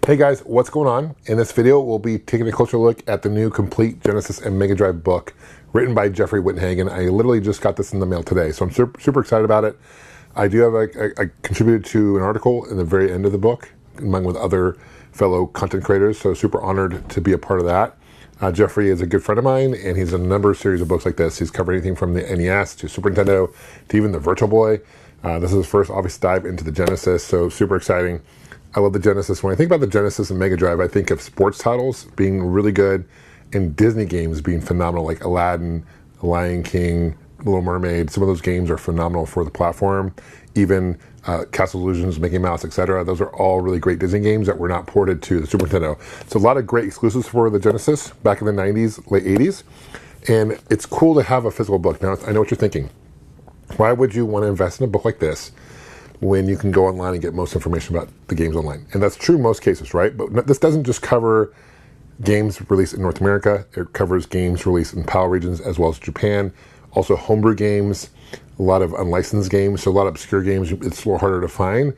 Hey guys, what's going on? In this video, we'll be taking a closer look at the new complete Genesis and Mega Drive book written by Jeffrey Wittenhagen. I literally just got this in the mail today, so I'm super excited about it. I do have I contributed to an article in the very end of the book, among with other fellow content creators, so super honored to be a part of that. Jeffrey is a good friend of mine, and he's a number of series of books like this. He's covered anything from the NES to Super Nintendo to even the Virtual Boy. This is his first obvious dive into the Genesis, so super exciting. I love the Genesis. When I think about the Genesis and Mega Drive, I think of sports titles being really good and Disney games being phenomenal, like Aladdin, Lion King, Little Mermaid. Some of those games are phenomenal for the platform. Even Castle Illusions, Mickey Mouse, etc. Those are all really great Disney games that were not ported to the Super Nintendo. So a lot of great exclusives for the Genesis back in the 90s, late 80s. And it's cool to have a physical book. Now, I know what you're thinking. Why would you want to invest in a book like this when you can go online and get most information about the games online? And that's true in most cases, right? But this doesn't just cover games released in North America. It covers games released in PAL regions as well as Japan. Also homebrew games, a lot of unlicensed games, so a lot of obscure games it's a little harder to find.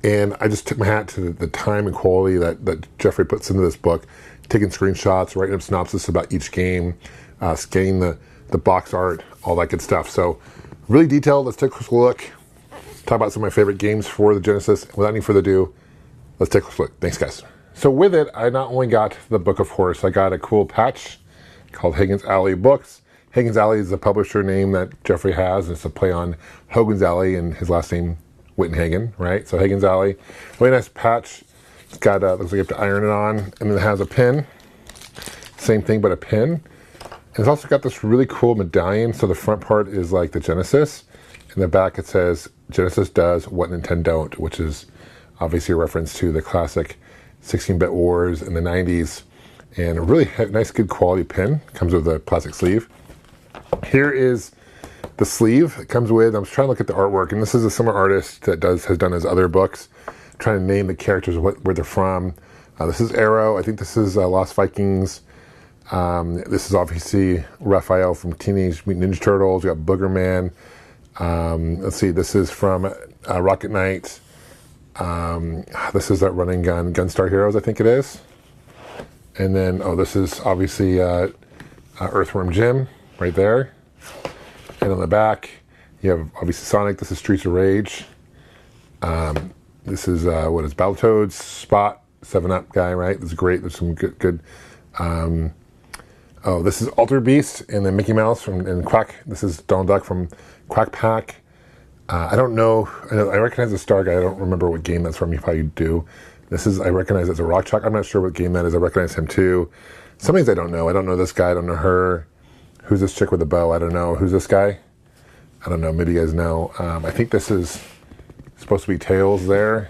And I just took my hat to the time and quality that Jeffrey puts into this book, taking screenshots, writing up synopsis about each game, scanning the box art, all that good stuff. So really detailed. Let's take a quick look. Talk about some of my favorite games for the Genesis. Without any further ado, let's take a look. Thanks, guys. So with it, I not only got the book, of course, I got a cool patch called Hagen's Alley Books. Hagen's Alley is the publisher name that Jeffrey has. It's a play on Hogan's Alley and his last name, Wittenhagen, right? So Hagen's Alley. Really nice patch. It's got, looks like you have to iron it on. And then it has a pin. Same thing, but a pin. And it's also got this really cool medallion. So the front part is like the Genesis. In the back, it says, Genesis does what Nintendo don't, which is obviously a reference to the classic 16-bit wars in the 90s. And a really nice, good quality pin. Comes with a plastic sleeve. Here is the sleeve it comes with. I was trying to look at the artwork, and this is a similar artist that has done his other books, trying to name the characters, where they're from. This is Arrow. I think this is Lost Vikings. This is obviously Raphael from Teenage Mutant Ninja Turtles. We got Booger Man. Let's see, this is from Rocket Knight. This is that running gun, Gunstar Heroes, I think it is. And then, this is obviously Earthworm Jim, right there. And on the back, you have obviously Sonic. This is Streets of Rage. This is, Battletoads, Spot, 7-Up guy, right? This is great. There's some good this is Alter Beast, and then Mickey Mouse and Quack. This is Donald Duck from Quack Pack. I don't know. I recognize the Star Guy. I don't remember what game that's from. You probably do. I recognize as a Rock Chalk. I'm not sure what game that is. I recognize him too. Some things I don't know. I don't know this guy. I don't know her. Who's this chick with the bow? I don't know. Who's this guy? I don't know. Maybe you guys know. I think this is supposed to be Tails there.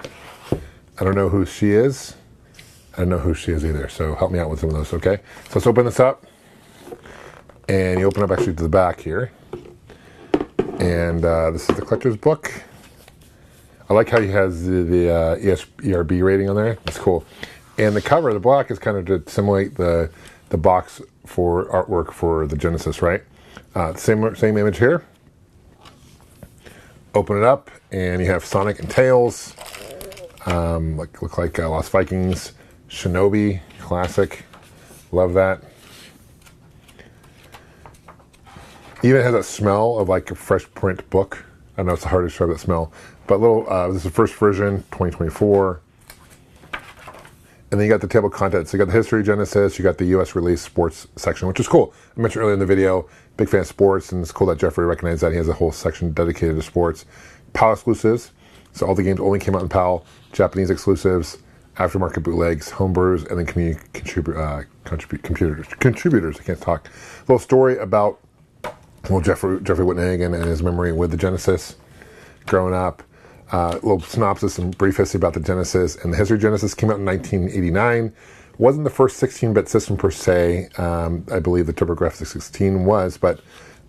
I don't know who she is. I don't know who she is either. So help me out with some of those, okay? So let's open this up. And you open up actually to the back here. And this is the collector's book. I like how he has the ERB rating on there. It's cool. And the cover, the black, is kind of to simulate the box for artwork for the Genesis, right? Same image here. Open it up, and you have Sonic and Tails. Look like Lost Vikings, Shinobi, classic. Love that. Even has that smell of like a fresh print book. I know it's hard to describe that smell, but this is the first version, 2024. And then you got the table of contents. So you got the history of Genesis, you got the US release sports section, which is cool. I mentioned earlier in the video, big fan of sports, and it's cool that Jeffrey recognized that. He has a whole section dedicated to sports. PAL exclusives, so all the games only came out in PAL. Japanese exclusives, aftermarket bootlegs, homebrews, and then community contributors. I can't talk. A little story about Jeffrey Wittenhagen and his memory with the Genesis growing up. A little synopsis and brief history about the Genesis. And the history of Genesis came out in 1989. Wasn't the first 16-bit system per se. I believe the TurboGrafx 16 was, but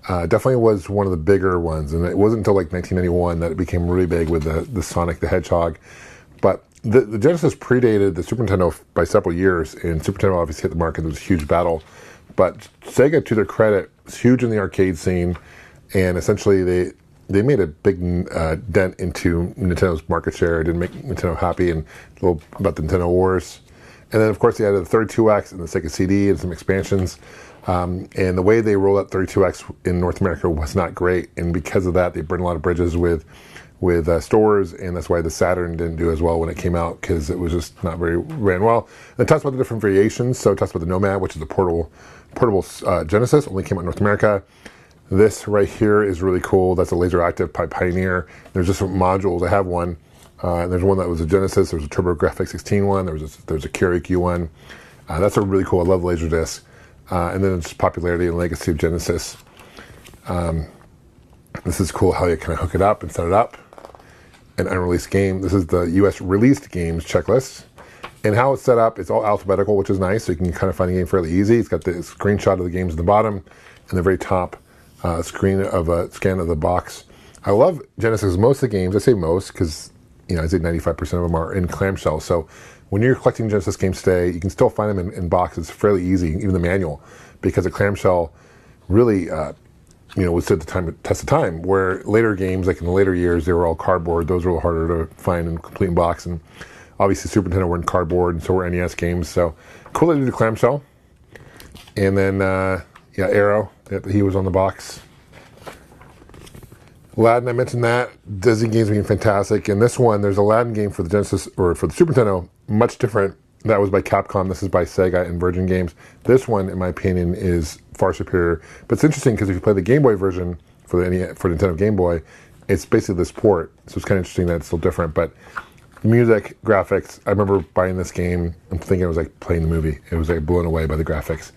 definitely was one of the bigger ones. And it wasn't until like 1991 that it became really big with the Sonic the Hedgehog. But the Genesis predated the Super Nintendo by several years, and Super Nintendo obviously hit the market. There was a huge battle. But Sega, to their credit, was huge in the arcade scene, and essentially they made a big dent into Nintendo's market share. It didn't make Nintendo happy, and a little about the Nintendo Wars. And then, of course, they added the 32X and the Sega CD and some expansions. And the way they rolled out 32X in North America was not great. And because of that, they burned a lot of bridges with stores. And that's why the Saturn didn't do as well when it came out, because it was just not very ran well. And it talks about the different variations. So it talks about the Nomad, which is a portable Genesis, only came out in North America. This right here is really cool. That's a laser active by Pioneer. There's just some modules. I have one. There's one that was a Genesis. There's a TurboGrafx 16 one. There's a Keurig one. That's a really cool. I love Laserdisc. And then it's popularity and legacy of Genesis. This is cool how you kind of hook it up and set it up. An unreleased game. This is the U.S. released games checklist. And how it's set up, it's all alphabetical, which is nice. So you can kind of find the game fairly easy. It's got the screenshot of the games at the bottom and the very top screen of a scan of the box. I love Genesis. Most of the games, I say most because I say 95% of them are in clamshell. So when you're collecting Genesis games today, you can still find them in boxes fairly easy, even the manual, because a clamshell really, would stood the test of time. Where later games, like in the later years, they were all cardboard. Those were a little harder to find and complete in box. And obviously, Super Nintendo were in cardboard, and so were NES games. So cool they did the clamshell. And then, Arrow, he was on the box. Aladdin, I mentioned that. Disney games being fantastic. And this one, there's a Aladdin game for the Genesis, or for the Super Nintendo, much different. That was by Capcom. This is by Sega and Virgin Games. This one, in my opinion, is far superior. But it's interesting because if you play the Game Boy version for Nintendo Game Boy, it's basically this port. So it's kind of interesting that it's still different. But music, graphics, I remember buying this game and thinking it was like playing the movie. It was like blown away by the graphics.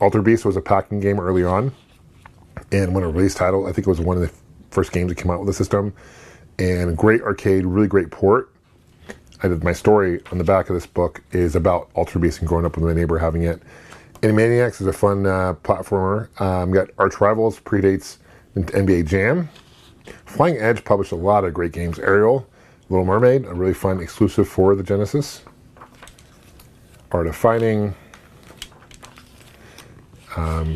Alter Beast was a packing game early on. And when a release title, I think it was one of the first games that came out with the system. And great arcade, really great port. My story on the back of this book is about Alter Beast and growing up with my neighbor having it. Animaniacs is a fun platformer. Got Arch Rivals, predates NBA Jam. Flying Edge published a lot of great games. Ariel, Little Mermaid, a really fun exclusive for the Genesis. Art of Fighting.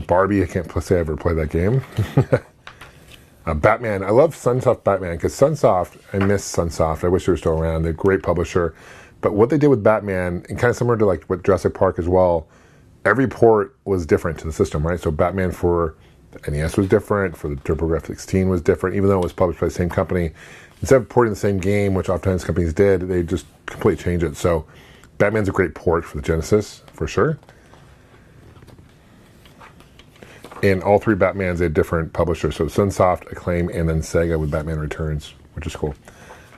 Barbie, I can't say I ever played that game. Batman, I love Sunsoft Batman, because Sunsoft, I miss Sunsoft. I wish they were still around. They're a great publisher. But what they did with Batman, and kind of similar to like what Jurassic Park as well, every port was different to the system, right? So Batman for the NES was different, for the TurboGrafx 16 was different, even though it was published by the same company. Instead of porting the same game, which oftentimes companies did, they just completely changed it. So Batman's a great port for the Genesis, for sure. And all three Batmans, they had different publishers. So Sunsoft, Acclaim, and then Sega with Batman Returns, which is cool.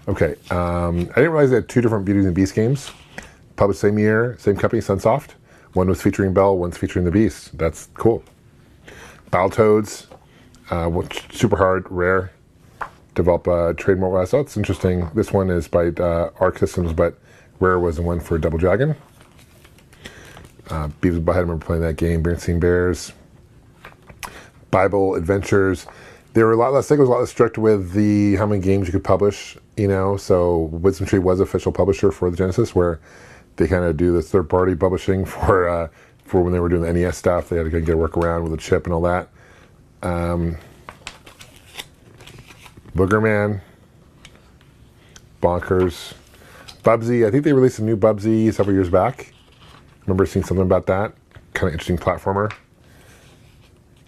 Okay, I didn't realize they had two different Beauty and the Beast games. Published same year, same company, Sunsoft. One was featuring Belle, one's featuring the Beast. That's cool. Battletoads, super hard, rare. Develop a trademark. So it's interesting. This one is by Arc Systems, but Rare was the one for Double Dragon. Beavis and Butthead, I remember playing that game. Berenstain Bears. Bible Adventures. Sega was a lot less strict with how many games you could publish, so Wisdom Tree was official publisher for the Genesis, where they kind of do the third-party publishing for when they were doing the NES stuff. They had to get a workaround with the chip and all that. Boogerman. Bonkers. Bubsy. I think they released a new Bubsy several years back. I remember seeing something about that. Kind of interesting platformer.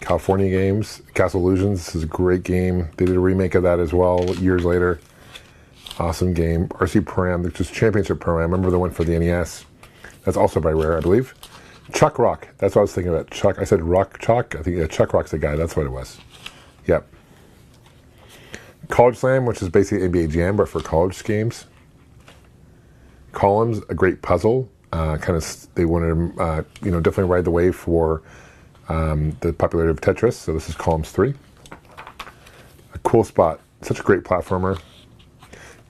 California Games, Castle Illusions. This is a great game. They did a remake of that as well years later. Awesome game. RC Pro-Am, which is Championship Pro-Am. I remember the one for the NES. That's also by Rare, I believe. Chuck Rock. That's what I was thinking about. Chuck. I said Rock Chuck. I think Chuck Rock's the guy. That's what it was. Yep. College Slam, which is basically NBA Jam, but for college games. Columns, a great puzzle. They wanted to, definitely ride the wave for the popularity of Tetris. So this is Columns 3. A cool spot. Such a great platformer.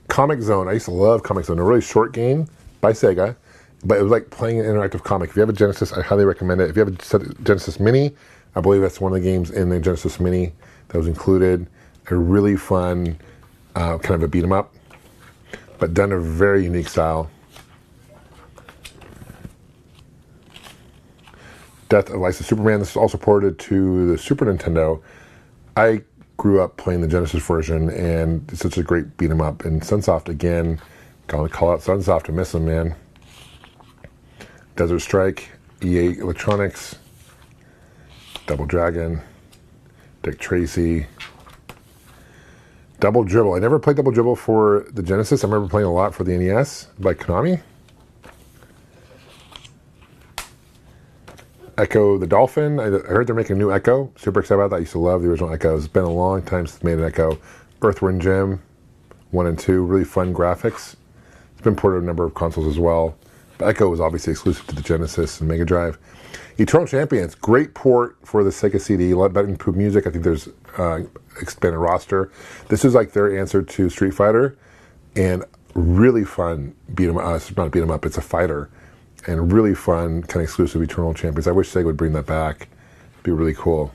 Comic Zone. I used to love Comic Zone. A really short game by Sega, but it was like playing an interactive comic. If you have a Genesis, I highly recommend it. If you have a Genesis Mini, I believe that's one of the games in the Genesis Mini that was included. A really fun, kind of a beat 'em up, but done in a very unique style. Death of License Superman. This is also ported to the Super Nintendo. I grew up playing the Genesis version, and it's such a great beat 'em up. And Sunsoft, again, gotta call out Sunsoft. I miss them, man. Desert Strike, EA Electronics, Double Dragon, Dick Tracy, Double Dribble. I never played Double Dribble for the Genesis. I remember playing a lot for the NES by Konami. Echo the Dolphin. I heard they're making a new Echo. Super excited about that. I used to love the original Echoes. It's been a long time since they made an Echo. Earthworm Jim 1 and 2. Really fun graphics. It's been ported to a number of consoles as well. But Echo was obviously exclusive to the Genesis and Mega Drive. Eternal Champions. Great port for the Sega CD. A lot better improved music. I think there's expanded roster. This is like their answer to Street Fighter. And really fun beat 'em up. It's not a beat 'em up. It's a fighter. And really fun, kind of exclusive Eternal Champions. I wish Sega would bring that back. It'd be really cool.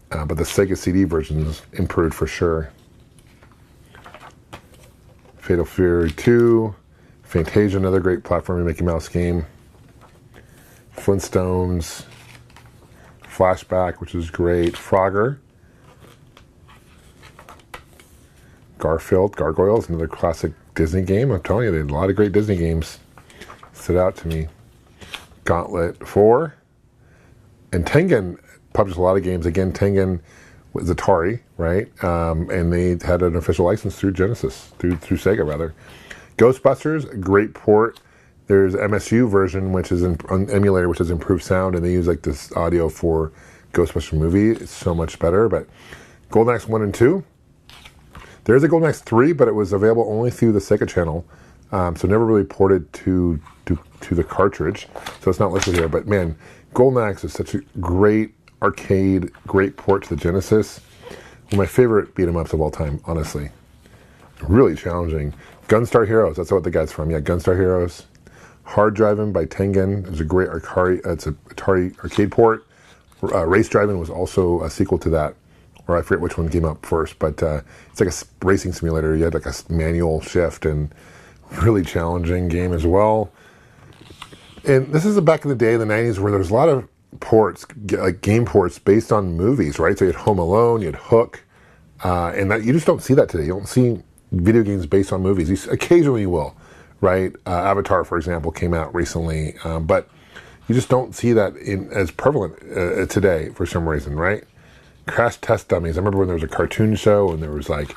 But the Sega CD version is improved for sure. Fatal Fury 2. Fantasia, another great platforming Mickey Mouse game. Flintstones. Flashback, which is great. Frogger. Gargoyles, another classic Disney game. I'm telling you, they had a lot of great Disney games. Stood out to me. Gauntlet 4. And Tengen published a lot of games. Again, Tengen was Atari, right? And they had an official license through Genesis, through Sega rather. Ghostbusters, a great port. There's MSU version, which is an emulator, which has improved sound, and they use like this audio for Ghostbusters movie. It's so much better. But Golden Axe 1 and 2. There's a Golden Axe 3, but it was available only through the Sega channel. So never really ported to the cartridge, so it's not listed here. But man, Golden Axe is such a great arcade, great port to the Genesis. One of my favorite beat 'em ups of all time, honestly. Really challenging. Gunstar Heroes, that's what the guy's from. Yeah, Gunstar Heroes. Hard Driving by Tengen. It's a great Atari arcade port. Race Driving was also a sequel to that, or I forget which one came up first, but it's like a racing simulator. You had like a manual shift, and really challenging game as well. And this is back in the day, in the 90s, where there's a lot of ports, like game ports based on movies, right? So you had Home Alone, you had Hook, and that you just don't see that today. You don't see video games based on movies. Occasionally you will, right? Avatar, for example, came out recently, but you just don't see that as prevalent today for some reason, right? Crash Test Dummies. I remember when there was a cartoon show and there was like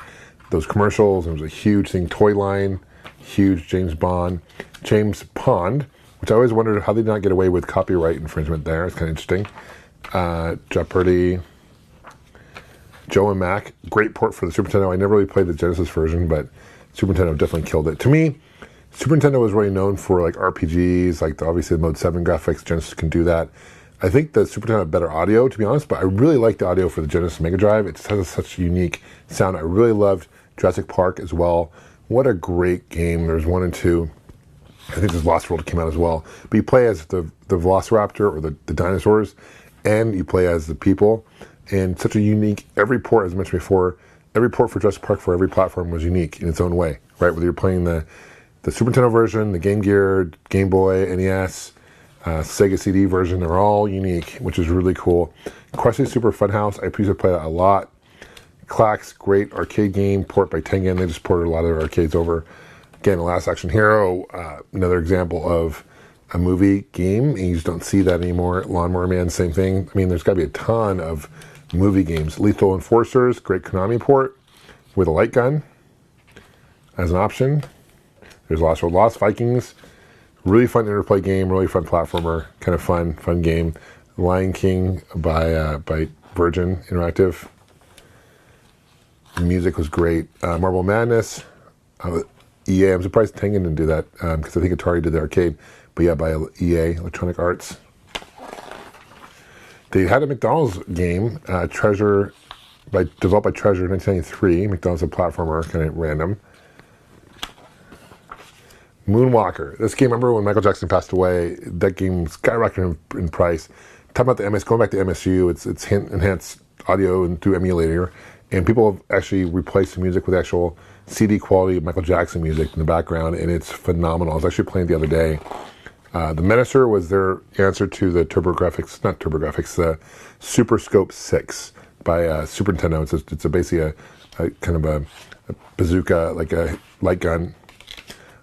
those commercials, and there was a huge thing, Toy Line, huge James Pond, which I always wondered how they did not get away with copyright infringement there. It's kind of interesting. Jeopardy, Joe and Mac, great port for the Super Nintendo. I never really played the Genesis version, but Super Nintendo definitely killed it. To me, Super Nintendo was really known for like RPGs, like obviously the Mode 7 graphics. Genesis can do that. I think the Super Nintendo had better audio, to be honest, but I really like the audio for the Genesis Mega Drive. It just has such a unique sound. I really loved Jurassic Park as well. What a great game. There's 1 and 2. I think there's Lost World came out as well. But you play as the Velociraptor or the dinosaurs, and you play as the people. And such a unique, every port, as I mentioned before, every port for Jurassic Park for every platform was unique in its own way, right? Whether you're playing the Super Nintendo version, the Game Gear, Game Boy, NES, Sega CD version, they're all unique, which is really cool. Question Super Funhouse, I used to play that a lot. Clax, great arcade game, port by Tengen. They just ported a lot of their arcades over. Again, The Last Action Hero, another example of a movie game, and you just don't see that anymore. Lawnmower Man, same thing. I mean, there's got to be a ton of movie games. Lethal Enforcers, great Konami port with a light gun as an option. There's Lost World, Lost Vikings, really fun interplay game, really fun platformer, kind of fun game. Lion King by Virgin Interactive. The music was great. Marble Madness, EA. I'm surprised Tengen didn't do that because I think Atari did the arcade. But yeah, by EA, Electronic Arts. They had a McDonald's game, Treasure, developed by Treasure in 1993. McDonald's a platformer, kind of random. Moonwalker. This game, remember when Michael Jackson passed away, that game skyrocketed in price. Talking about going back to MSU, it's enhanced audio and through emulator. And people have actually replaced the music with actual CD quality of Michael Jackson music in the background, and it's phenomenal. I was actually playing it the other day. The Menacer was their answer to the the Super Scope 6 by Super Nintendo. It's basically a kind of a bazooka, like a light gun.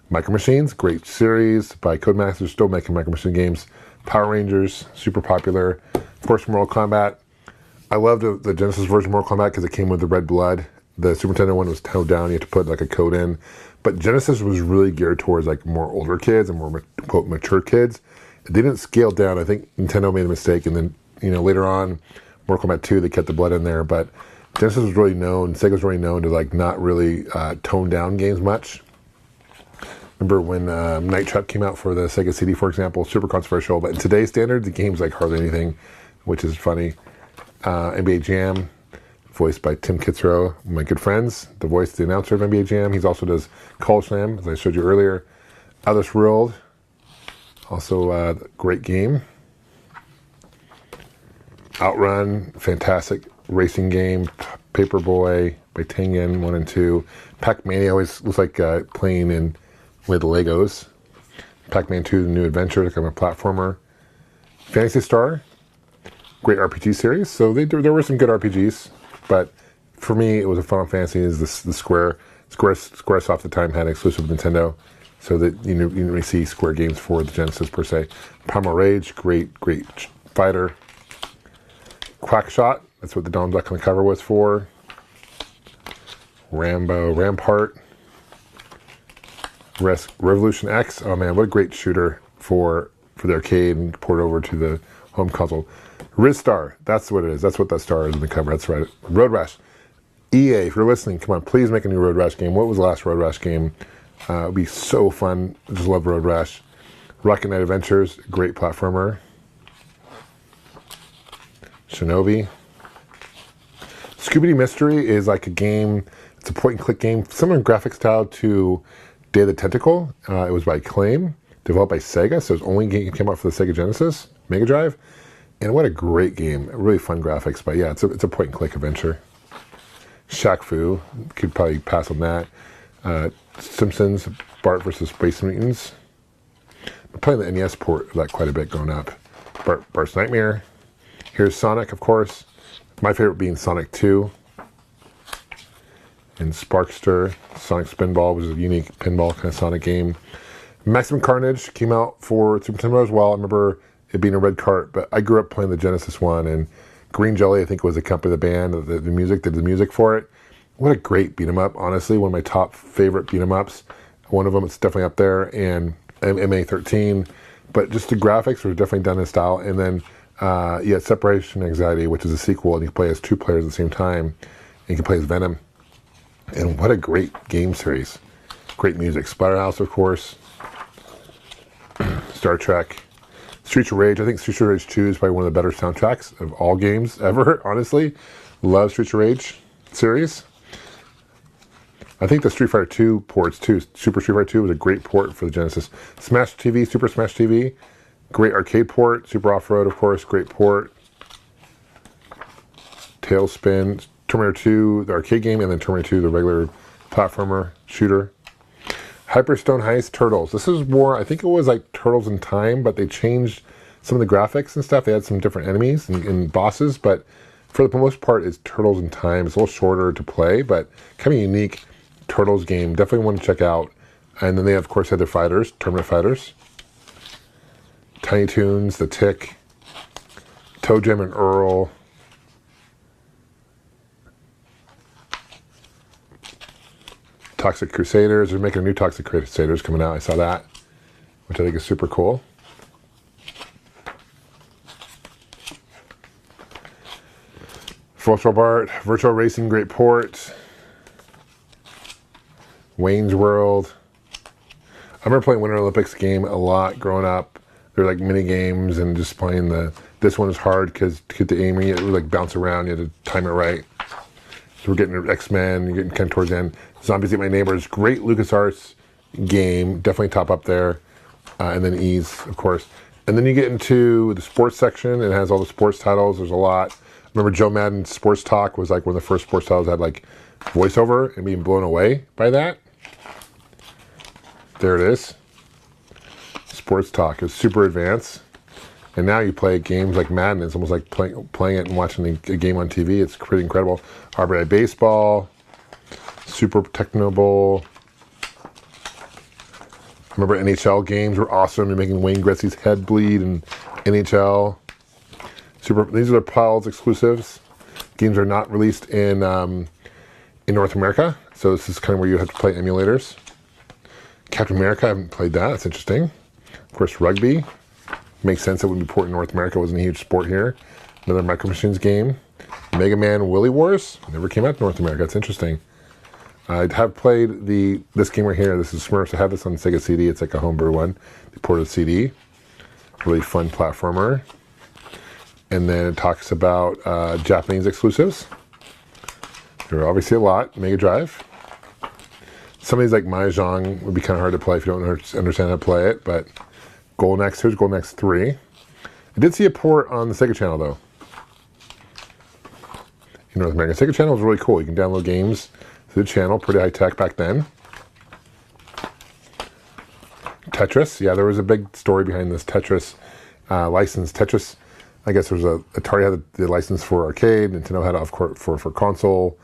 Micro Machines, great series by Codemasters, still making Micro Machine games. Power Rangers, super popular. Of course, Mortal Kombat. I loved the Genesis version of Mortal Kombat because it came with the red blood. The Super Nintendo one was toned down. You had to put like a code in. But Genesis was really geared towards like more older kids and more, quote, mature kids. They didn't scale down. I think Nintendo made a mistake. And then, later on, Mortal Kombat 2, they kept the blood in there. But Genesis was really known, Sega was really known to like not really tone down games much. Remember when Night Trap came out for the Sega CD, for example, super controversial. But in today's standards, the game's like hardly anything, which is funny. NBA Jam, voiced by Tim Kitzrow, my good friends, the voice, the announcer of NBA Jam. He also does Call Slam, as I showed you earlier. Out of This World, also a great game. Outrun, fantastic racing game. Paperboy by Tengen 1 and 2. Pac-Mania always looks like playing with Legos. Pac-Man 2, The New Adventure, like I'm a platformer. Phantasy Star, great RPG series. So there were some good RPGs, but for me, it was a Final Fantasy. Is the Squaresoft at the time had exclusive Nintendo, so that you didn't really see Square games for the Genesis per se. Primal Rage, great fighter. Quackshot, that's what the Donald Duck on the cover was for. Rambo, Rampart. Revolution X, oh man, what a great shooter for the arcade and port over to the home console. Rizstar, that's what it is. That's what that star is in the cover. That's right. Road Rash. EA, if you're listening, come on, please make a new Road Rash game. What was the last Road Rash game? It would be so fun. I just love Road Rash. Rocket Knight Adventures, great platformer. Shinobi. Scooby-Doo Mystery is like a game, it's a point-and-click game, similar in graphic style to Day of the Tentacle. It was by Acclaim, developed by Sega, so it was the only game that came out for the Sega Genesis, Mega Drive. And what a great game. Really fun graphics, but yeah, it's a point-and-click adventure. Shaq Fu, could probably pass on that. Simpsons, Bart versus Space Mutants. I'm playing the NES port of that quite a bit growing up. Bart's Nightmare. Here's Sonic, of course. My favorite being Sonic 2. And Sparkster, Sonic Spinball, which is a unique pinball kind of Sonic game. Maximum Carnage came out for Super Nintendo as well. I remember it being a red cart, but I grew up playing the Genesis one, and Green Jelly, I think, was the company, the band, the music, did the music for it. What a great beat 'em up, honestly. One of my top favorite beat 'em ups. One of them is definitely up there, and MA13. But just the graphics were definitely done in style. And then, Separation Anxiety, which is a sequel, and you can play as two players at the same time. And you can play as Venom. And what a great game series. Great music. Splatterhouse, of course. Star Trek. Streets of Rage. I think Streets of Rage 2 is probably one of the better soundtracks of all games ever, honestly. Love Streets of Rage series. I think the Street Fighter 2 ports too. Super Street Fighter 2 was a great port for the Genesis. Smash TV, Super Smash TV. Great arcade port. Super Off-Road, of course, great port. Tailspin. Terminator 2, the arcade game, and then Terminator 2, the regular platformer shooter. Hyperstone Heist Turtles. This is more, I think it was like Turtles in Time, but they changed some of the graphics and stuff. They had some different enemies and bosses, but for the most part, it's Turtles in Time. It's a little shorter to play, but kind of unique Turtles game. Definitely want to check out. And then they, of course, had their fighters, Tournament Fighters. Tiny Toons, The Tick, Toe Jam and Earl. Toxic Crusaders. They're making a new Toxic Crusaders coming out. I saw that, which I think is super cool. Virtual Bart, Virtual Racing, great port. Wayne's World. I remember playing Winter Olympics game a lot growing up. They're like mini games and just playing this one is hard because to get the aiming, it would like bounce around. You had to time it right. So we're getting X-Men, you're getting kind of towards the end. Zombies Ate My Neighbors, great LucasArts game, definitely top up there. And then Ease, of course. And then you get into the sports section, it has all the sports titles, there's a lot. I remember Joe Madden Sports Talk was like one of the first sports titles that had like voiceover and being blown away by that. There it is. Sports Talk is super advanced. And now you play games like Madden. It's almost like playing it and watching a game on TV. It's pretty incredible. RBI Baseball, Super Techno Bowl, Remember NHL games were awesome. You're making Wayne Gretzky's head bleed and NHL. These are the PALS exclusives. Games are not released in North America, so this is kind of where you have to play emulators. Captain America, I haven't played that. That's interesting. Of course, rugby. Makes sense it wouldn't be ported in North America. It wasn't a huge sport here. Another Micro Machines game. Mega Man Willy Wars. Never came out to North America. That's interesting. I have played this game right here. This is Smurfs. I have this on Sega CD. It's like a homebrew one. They ported CD. Really fun platformer. And then it talks about Japanese exclusives. There are obviously a lot. Mega Drive. Some of these like Mahjong would be kind of hard to play if you don't understand how to play it, but Golden Axe, here's Golden Axe 3. I did see a port on the Sega Channel though. In North America. Sega Channel is really cool. You can download games to the channel, pretty high tech back then. Tetris, yeah, there was a big story behind this Tetris license. Tetris, I guess there was Atari had the license for arcade, Nintendo had it for console,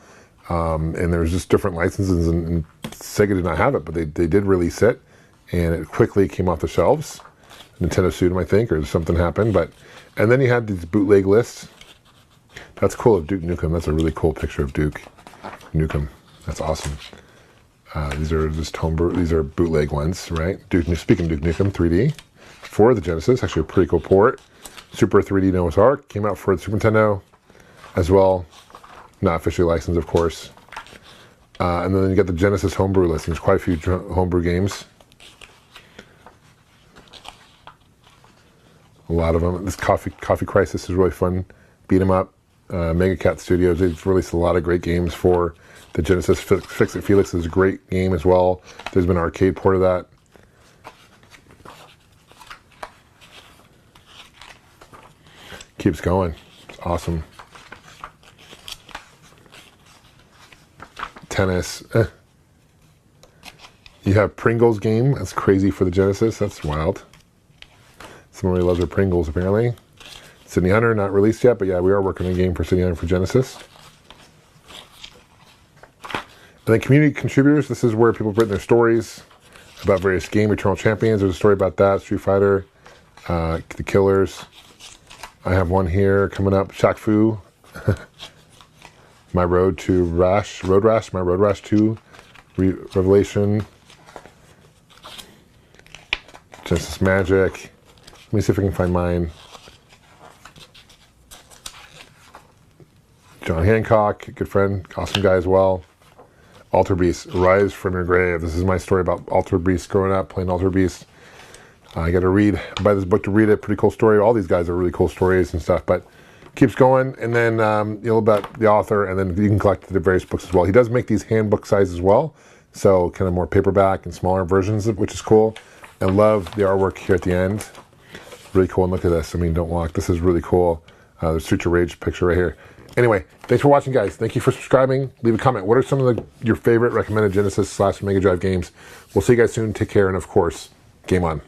and there was just different licenses, and Sega did not have it, but they did release it, and it quickly came off the shelves. Nintendo sued them, I think, or something happened, and then you had these bootleg lists. That's cool of Duke Nukem. That's a really cool picture of Duke Nukem. That's awesome. These are just homebrew. These are bootleg ones, right? Speaking of Duke Nukem 3D for the Genesis, actually a pretty cool port. Super 3D Noah's Ark came out for the Super Nintendo as well. Not officially licensed, of course. And then you get the Genesis homebrew list. There's quite a few homebrew games. A lot of them. This Coffee Crisis is really fun. Beat 'em up. Mega Cat Studios, they've released a lot of great games for the Genesis. Fix It Felix is a great game as well. There's been an arcade port of that. Keeps going. It's awesome. Tennis. You have Pringles game. That's crazy for the Genesis. That's wild. Someone really loves their Pringles, apparently. Sydney Hunter, not released yet, but yeah, we are working on a game for Sydney Hunter for Genesis. And then community contributors. This is where people have written their stories about various games. Eternal Champions, there's a story about that. Street Fighter, The Killers. I have one here coming up. Shaq Fu. My Road Rash 2 Revelation. Genesis Magic. Let me see if I can find mine. John Hancock, good friend, awesome guy as well. Alter Beast, Rise from Your Grave. This is my story about Alter Beast growing up, playing Alter Beast. I got to buy this book to read it. Pretty cool story. All these guys are really cool stories and stuff, but keeps going. And then about the author, and then you can collect the various books as well. He does make these handbook size as well, so kind of more paperback and smaller versions, which is cool. I love the artwork here at the end. Really cool. And look at this. I mean, don't walk. This is really cool. The Streets of Rage picture right here. Anyway, thanks for watching, guys. Thank you for subscribing. Leave a comment. What are some of your favorite recommended Genesis / Mega Drive games? We'll see you guys soon. Take care, and of course, game on.